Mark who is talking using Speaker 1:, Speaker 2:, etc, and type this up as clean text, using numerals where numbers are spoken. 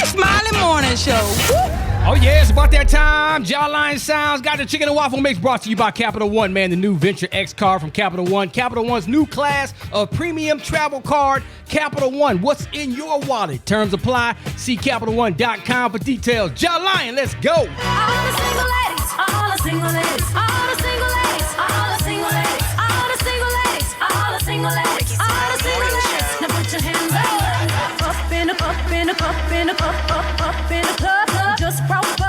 Speaker 1: Smiley Morning Show.
Speaker 2: Oh yeah, it's about that time. JahLion Sound's got the chicken and waffle mix brought to you by Capital One, man. The new Venture X card from Capital One. Capital One's new class of premium travel card. Capital One, what's in your wallet? Terms apply. See CapitalOne.com for details. JahLion, let's go.
Speaker 3: All the single ladies, all the single ladies, all the single ladies, all the single ladies, all the single ladies, all the single ladies, all the single ladies. Now put your hands up in the cup, in the cup, in the cup, up in the club. Just broke.